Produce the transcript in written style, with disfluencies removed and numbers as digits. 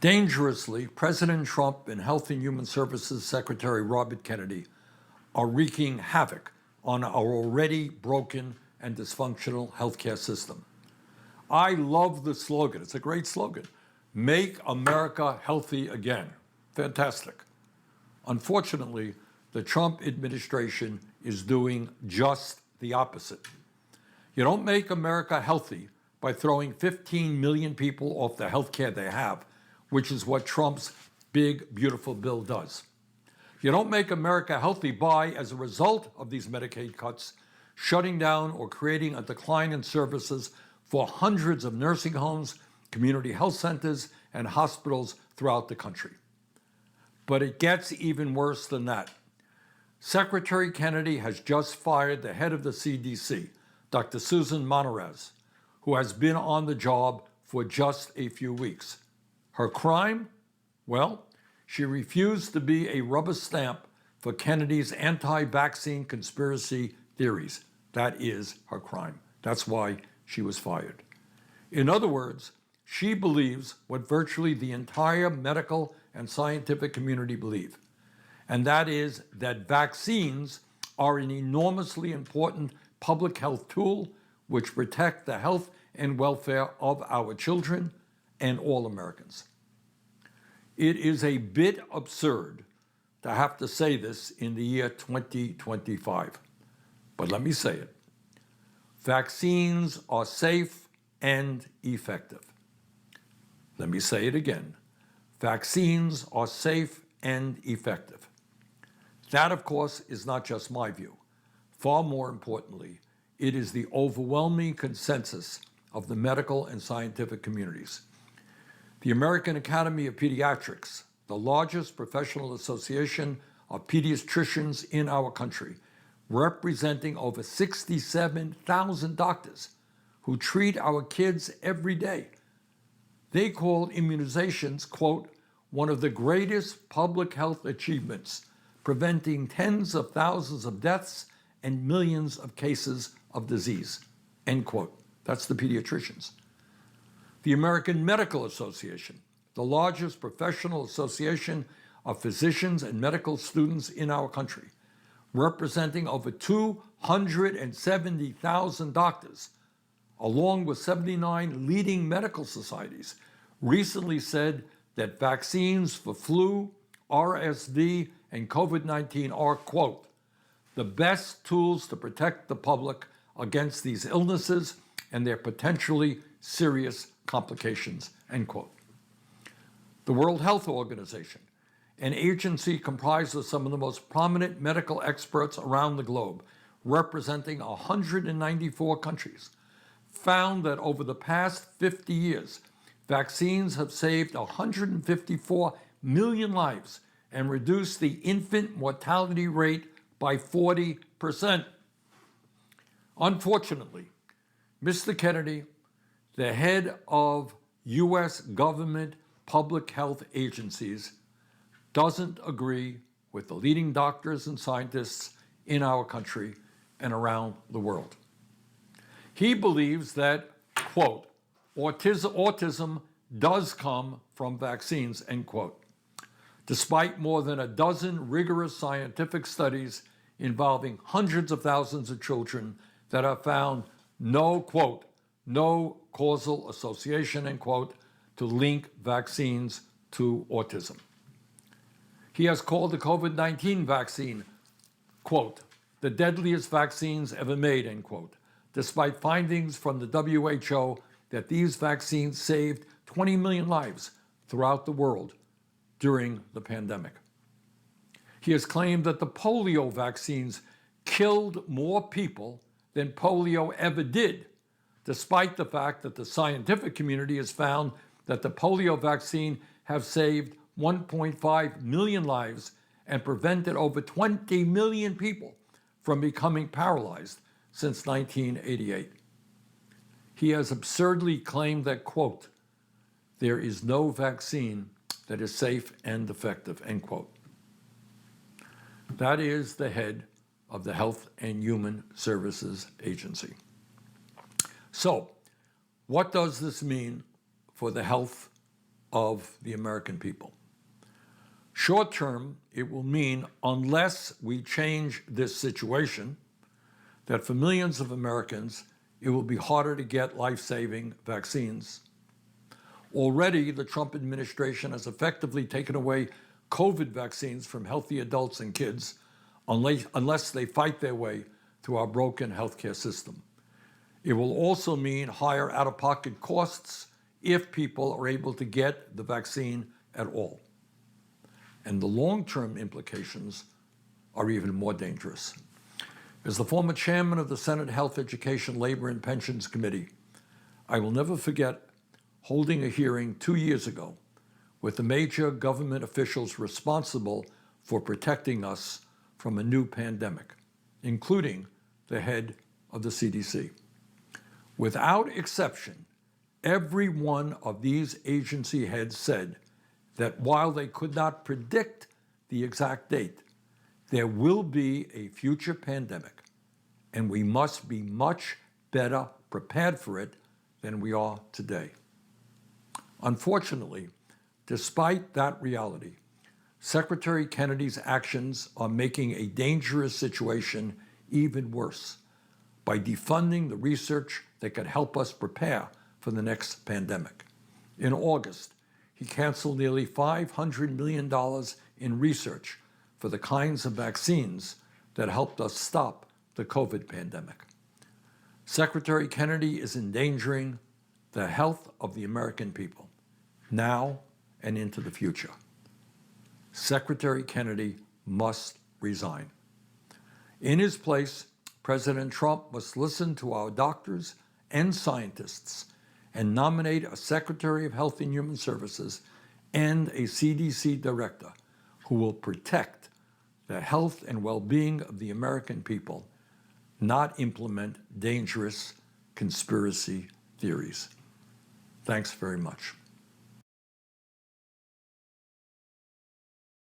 Dangerously, President Trump and Health and Human Services Secretary Robert Kennedy are wreaking havoc on our already broken and dysfunctional healthcare system. I love the slogan. It's a great slogan. Make America healthy again. Fantastic. Unfortunately, the Trump administration is doing just the opposite. You don't make America healthy by throwing 15 million people off the health care they have, which is what Trump's big, beautiful bill does. You don't make America healthy by, as a result of these Medicaid cuts, shutting down or creating a decline in services for hundreds of nursing homes, community health centers, and hospitals throughout the country. But it gets even worse than that. Secretary Kennedy has just fired the head of the CDC, Dr. Susan Monterez, who has been on the job for just a few weeks. Her crime? Well, she refused to be a rubber stamp for Kennedy's anti-vaccine conspiracy theories. That is her crime. That's why she was fired. In other words, she believes what virtually the entire medical and scientific community believe, and that is that vaccines are an enormously important public health tool which protect the health and welfare of our children and all Americans. It is a bit absurd to have to say this in the year 2025, but let me say it. Vaccines are safe and effective. Let me say it again. Vaccines are safe and effective. That, of course, is not just my view. Far more importantly, it is the overwhelming consensus of the medical and scientific communities. The American Academy of Pediatrics, the largest professional association of pediatricians in our country, representing over 67,000 doctors who treat our kids every day. They called immunizations, quote, one of the greatest public health achievements, preventing tens of thousands of deaths and millions of cases of disease, end quote. That's the pediatricians. The American Medical Association, the largest professional association of physicians and medical students in our country, representing over 270,000 doctors, along with 79 leading medical societies, recently said that vaccines for flu, RSV, and COVID-19 are, quote, the best tools to protect the public against these illnesses and their potentially serious complications, end quote. The World Health Organization, an agency comprised of some of the most prominent medical experts around the globe, representing 194 countries, found that over the past 50 years, vaccines have saved 154 million lives and reduced the infant mortality rate by 40%. Unfortunately, Mr. Kennedy, the head of U.S. government public health agencies, doesn't agree with the leading doctors and scientists in our country and around the world. He believes that, quote, autism does come from vaccines, end quote, despite more than a dozen rigorous scientific studies involving hundreds of thousands of children that have found no, quote, no causal association, end quote, to link vaccines to autism. He has called the COVID-19 vaccine, quote, the deadliest vaccines ever made, end quote, despite findings from the WHO that these vaccines saved 20 million lives throughout the world during the pandemic. He has claimed that the polio vaccines killed more people than polio ever did, despite the fact that the scientific community has found that the polio vaccine have saved 1.5 million lives and prevented over 20 million people from becoming paralyzed since 1988. He has absurdly claimed that, quote, there is no vaccine that is safe and effective, end quote. That is the head of the Health and Human Services Agency. So, what does this mean for the health of the American people. Short term, it will mean, unless we change this situation, that for millions of Americans, it will be harder to get life-saving vaccines. Already, the Trump administration has effectively taken away COVID vaccines from healthy adults and kids unless they fight their way through our broken healthcare system. It will also mean higher out-of-pocket costs if people are able to get the vaccine at all. And the long-term implications are even more dangerous. As the former chairman of the Senate Health, Education, Labor, and Pensions Committee, I will never forget holding a hearing 2 years ago with the major government officials responsible for protecting us from a new pandemic, including the head of the CDC. Without exception, every one of these agency heads said that while they could not predict the exact date, there will be a future pandemic, and we must be much better prepared for it than we are today. Unfortunately, despite that reality, Secretary Kennedy's actions are making a dangerous situation even worse by defunding the research that could help us prepare for the next pandemic. In August, he canceled nearly $500 million in research for the kinds of vaccines that helped us stop the COVID pandemic. Secretary Kennedy is endangering the health of the American people, now and into the future. Secretary Kennedy must resign. In his place, President Trump must listen to our doctors and scientists and nominate a Secretary of Health and Human Services and a CDC director who will protect the health and well-being of the American people, not implement dangerous conspiracy theories. Thanks very much.